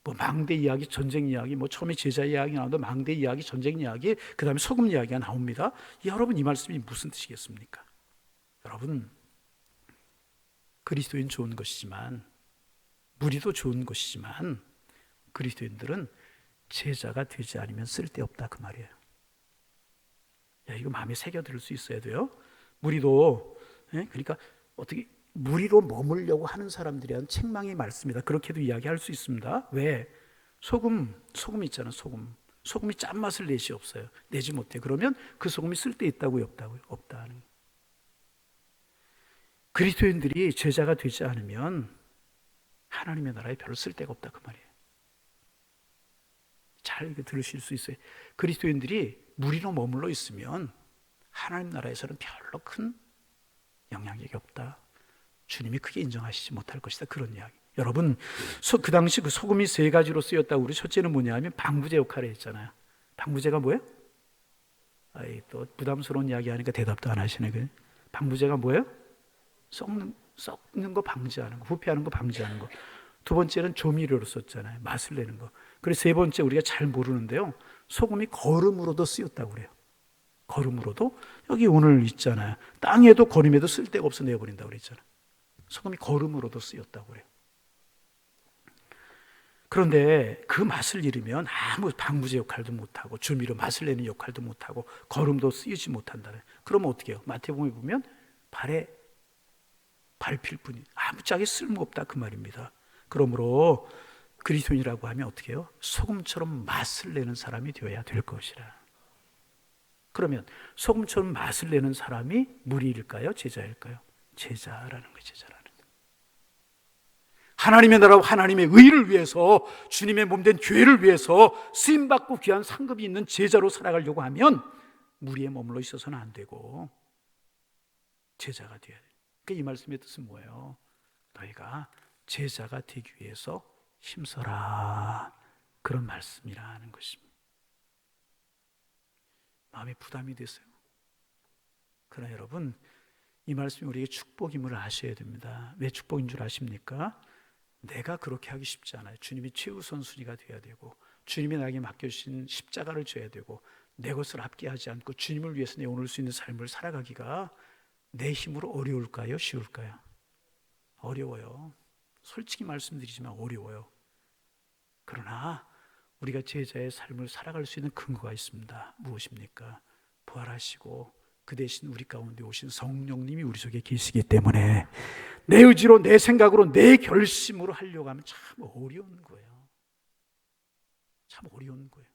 뭐 망대 이야기, 전쟁 이야기, 뭐 처음에 제자 이야기 나오는데 망대 이야기, 전쟁 이야기, 그 다음에 소금 이야기가 나옵니다. 여러분 이 말씀이 무슨 뜻이겠습니까? 여러분 그리스도인 좋은 것이지만 무리도 좋은 것이지만 그리스도인들은 제자가 되지 않으면 쓸데없다 그 말이에요. 야, 이거 마음에 새겨들을 수 있어야 돼요. 무리도 그러니까 어떻게 무리로 머물려고 하는 사람들에 대한 책망의 말씀이다. 그렇게도 이야기할 수 있습니다. 왜? 소금 있잖아. 소금이 짠맛을 내지 없어요. 내지 못해. 그러면 그 소금이 쓸데 있다고요? 없다고요? 없다는. 그리스도인들이 제자가 되지 않으면 하나님의 나라에 별로 쓸데가 없다 그 말이에요. 잘 들으실 수 있어요. 그리스도인들이 무리로 머물러 있으면 하나님 나라에서는 별로 큰 영향력이 없다. 주님이 크게 인정하시지 못할 것이다. 그런 이야기. 여러분, 그 당시 그 소금이 3가지로 쓰였다고 우리 첫째는 뭐냐 하면 방부제 역할을 했잖아요. 방부제가 뭐예요? 또 부담스러운 이야기 하니까 대답도 안 하시네. 방부제가 뭐예요? 썩는 거 방지하는 거, 부패하는 거 방지하는 거. 두 번째는 조미료로 썼잖아요. 맛을 내는 거. 그리고 세 번째 우리가 잘 모르는데요. 소금이 거름으로도 쓰였다고 그래요. 거름으로도 여기 오늘 있잖아요. 땅에도 거름에도 쓸데가 없어 내어버린다고 그랬잖아요. 소금이 거름으로도 쓰였다고 그래요. 그런데 그 맛을 잃으면 아무 방부제 역할도 못하고 주미로 맛을 내는 역할도 못하고 거름도 쓰이지 못한다는. 그러면 어떻게 해요? 마태복음에 보면 발에 밟힐 뿐이 아무짝에 쓸모없다 그 말입니다. 그러므로 그리스도인이라고 하면 어떻게 해요? 소금처럼 맛을 내는 사람이 되어야 될 것이라. 그러면 소금처럼 맛을 내는 사람이 무리일까요? 제자일까요? 제자라는 거예요. 제자라는 거예요. 하나님의 나라와 하나님의 의를 위해서, 주님의 몸된 교회를 위해서 쓰임받고 귀한 상급이 있는 제자로 살아가려고 하면 무리에 머물러 있어서는 안 되고 제자가 되어야 돼요. 그러니까 이 말씀의 뜻은 뭐예요? 너희가 제자가 되기 위해서 힘써라, 그런 말씀이라는 것입니다. 마음에 부담이 되세요? 그러나 여러분, 이 말씀이 우리에게 축복임을 아셔야 됩니다. 왜 축복인 줄 아십니까? 내가 그렇게 하기 쉽지 않아요. 주님이 최우선 순위가 되어야 되고, 주님이 나에게 맡겨주신 십자가를 져야 되고, 내 것을 앞게하지 않고 주님을 위해서 내어놓을 수 있는 삶을 살아가기가 내 힘으로 어려울까요? 쉬울까요? 어려워요. 솔직히 말씀드리지만 어려워요. 그러나 우리가 제자의 삶을 살아갈 수 있는 근거가 있습니다. 무엇입니까? 부활하시고 그 대신 우리 가운데 오신 성령님이 우리 속에 계시기 때문에 내 의지로, 내 생각으로, 내 결심으로 하려고 하면 참 어려운 거예요. 참 어려운 거예요.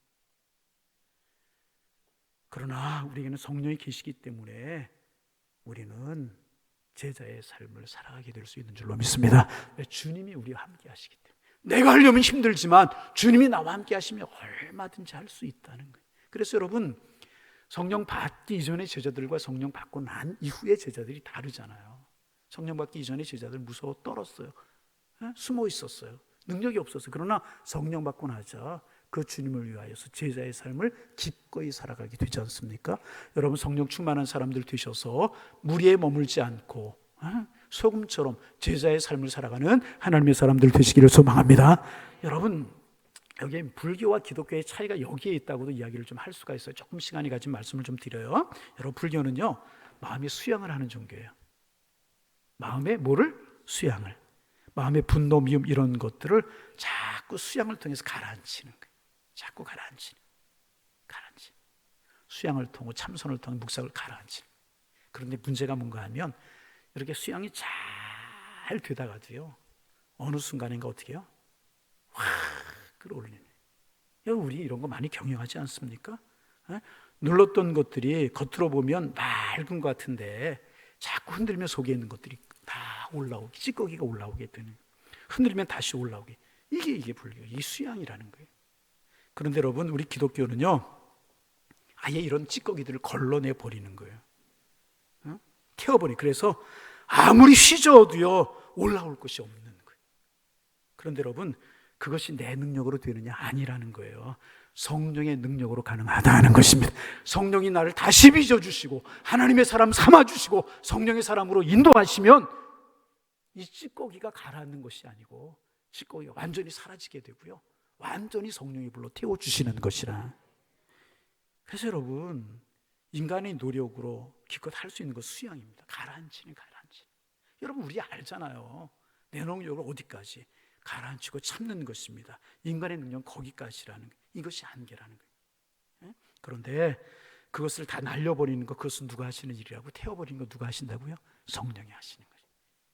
그러나 우리에게는 성령이 계시기 때문에 우리는 제자의 삶을 살아가게 될 수 있는 줄로 믿습니다. 주님이 우리와 함께 하시기 때문에. 내가 하려면 힘들지만 주님이 나와 함께 하시면 얼마든지 할 수 있다는 거예요. 그래서 여러분, 성령 받기 이전의 제자들과 성령 받고 난 이후의 제자들이 다르잖아요. 성령 받기 이전의 제자들 무서워 떨었어요. 숨어 있었어요. 능력이 없었어요. 그러나 성령 받고 나자 그 주님을 위하여서 제자의 삶을 기꺼이 살아가게 되지 않습니까? 여러분, 성령 충만한 사람들 되셔서 무리에 머물지 않고 소금처럼 제자의 삶을 살아가는 하나님의 사람들 되시기를 소망합니다. 여러분, 여기 불교와 기독교의 차이가 여기에 있다고도 이야기를 좀 할 수가 있어요. 조금 시간이 가진 말씀을 좀 드려요. 여러분, 불교는요, 마음의 수양을 하는 종교예요. 마음의 뭐를? 수양을. 마음의 분노, 미움 이런 것들을 자꾸 수양을 통해서 가라앉히는 거예요. 자꾸 가라앉히는. 수양을 통해, 참선을 통해 묵상을 가라앉히는. 그런데 문제가 뭔가 하면 이렇게 수양이 잘 되다가도요, 어느 순간인가 어떻게 해요? 확 끌어올리네. 우리 이런 거 많이 경영하지 않습니까? 눌렀던 것들이 겉으로 보면 맑은 것 같은데 자꾸 흔들면 속에 있는 것들이 다 올라오게, 찌꺼기가 올라오게 되는. 흔들면 다시 올라오게. 이게 불교, 이 수양이라는 거예요. 그런데 여러분, 우리 기독교는요, 아예 이런 찌꺼기들을 걸러내 버리는 거예요. 태워버리. 그래서 아무리 휘저어도요, 올라올 것이 없는 거예요. 그런데 여러분, 그것이 내 능력으로 되느냐? 아니라는 거예요. 성령의 능력으로 가능하다는 것입니다. 성령이 나를 다시 빚어주시고 하나님의 사람 삼아주시고 성령의 사람으로 인도하시면 이 찌꺼기가 가라앉는 것이 아니고 찌꺼기가 완전히 사라지게 되고요, 완전히 성령이 불러 태워주시는 것이라. 그래서 여러분, 인간의 노력으로 기껏 할 수 있는 것 수양입니다. 가라앉히는. 여러분, 우리 알잖아요. 내 능력을 어디까지 가라앉히고 참는 것입니다. 인간의 능력은 거기까지라는 거예요. 이것이 한계라는 거예요. 그런데 그것을 다 날려버리는 것, 그것은 누가 하시는 일이라고? 태워버리는 것 누가 하신다고요? 성령이 하시는 거예요.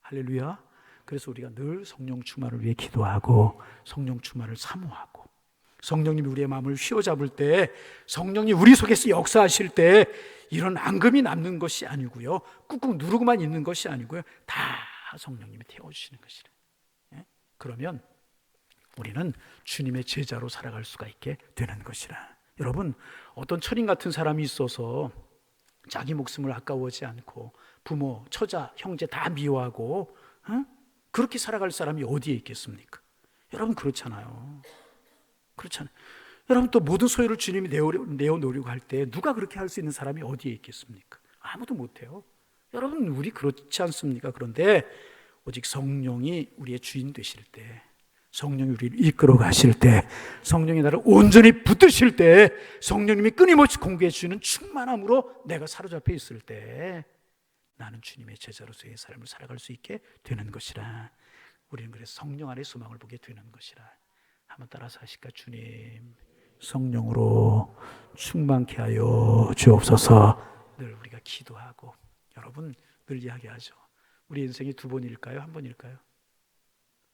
할렐루야. 그래서 우리가 늘 성령 충만을 위해 기도하고 성령 충만을 사모하고, 성령님이 우리의 마음을 휘어잡을 때, 성령이 우리 속에서 역사하실 때 이런 앙금이 남는 것이 아니고요, 꾹꾹 누르고만 있는 것이 아니고요, 다 성령님이 태워주시는 것이래. 그러면 우리는 주님의 제자로 살아갈 수가 있게 되는 것이라. 여러분, 어떤 철인 같은 사람이 있어서 자기 목숨을 아까워하지 않고 부모, 처자, 형제 다 미워하고 그렇게 살아갈 사람이 어디에 있겠습니까? 여러분, 그렇잖아요. 여러분, 또 모든 소유를 주님이 내어놓으려고 할 때 누가 그렇게 할 수 있는 사람이 어디에 있겠습니까? 아무도 못해요. 여러분, 우리 그렇지 않습니까? 그런데 오직 성령이 우리의 주인 되실 때, 성령이 우리를 이끌어 가실 때, 성령이 나를 온전히 붙드실 때, 성령님이 끊임없이 공개해 주시는 충만함으로 내가 사로잡혀 있을 때 나는 주님의 제자로서의 삶을 살아갈 수 있게 되는 것이라. 우리는 그래서 성령 안에 소망을 보게 되는 것이라. 한번 따라서 하실까? 주님, 성령으로 충만케 하여 주옵소서. 늘 우리가 기도하고, 여러분 늘 이야기하죠. 우리 인생이 두 번일까요? 한 번일까요?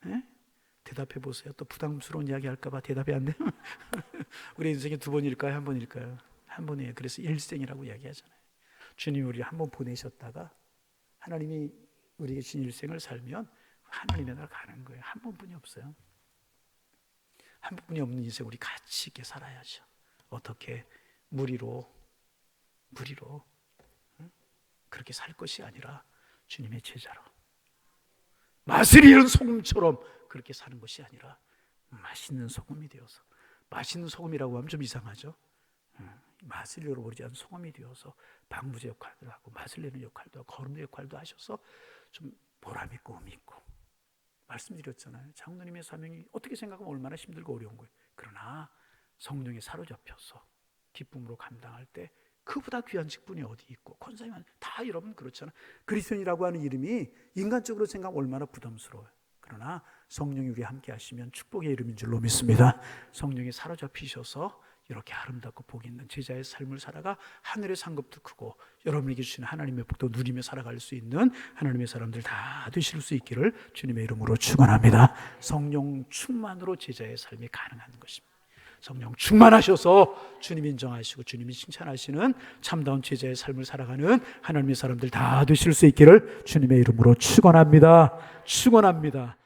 네? 대답해 보세요. 또 부담스러운 이야기 할까 봐 대답이 안 돼요. 우리 인생이 두 번일까요? 한 번일까요? 한 번이에요. 그래서 일생이라고 이야기하잖아요. 주님이 우리를 한 번 보내셨다가 하나님이 우리에게 준 일생을 살면 하나님의 나라 가는 거예요. 한 번뿐이 없어요. 한 번뿐이 없는 인생 우리 같이 있게 살아야죠. 어떻게? 무리로 그렇게 살 것이 아니라 주님의 제자로, 맛을 잃은 소금처럼 그렇게 사는 것이 아니라 맛있는 소금이 되어서, 맛있는 소금이라고 하면 좀 이상하죠. 맛을 잃어버리지 않은 소금이 되어서 방부제 역할도 하고 맛을 내는 역할도 하고 거름의 역할도 하셔서 좀 보람 있고 의미 있고, 말씀드렸잖아요. 장로님의 사명이 어떻게 생각하면 얼마나 힘들고 어려운 거예요. 그러나 성령에 사로잡혀서 기쁨으로 감당할 때 그보다 귀한 직분이 어디 있고, 권사님 다 여러분 그렇잖아요. 그리스도인이라고 하는 이름이 인간적으로 생각하면 얼마나 부담스러워요. 그러나 성령이 우리 함께 하시면 축복의 이름인 줄로 믿습니다. 성령에 사로잡히셔서 이렇게 아름답고 복 있는 제자의 삶을 살아가 하늘의 상급도 크고 여러분에게 주시는 하나님의 복도 누리며 살아갈 수 있는 하나님의 사람들 다 되실 수 있기를 주님의 이름으로 축원합니다. 성령 충만으로 제자의 삶이 가능한 것입니다. 성령 충만하셔서 주님 인정하시고 주님이 칭찬하시는 참다운 제자의 삶을 살아가는 하나님의 사람들 다 되실 수 있기를 주님의 이름으로 축원합니다. 축원합니다.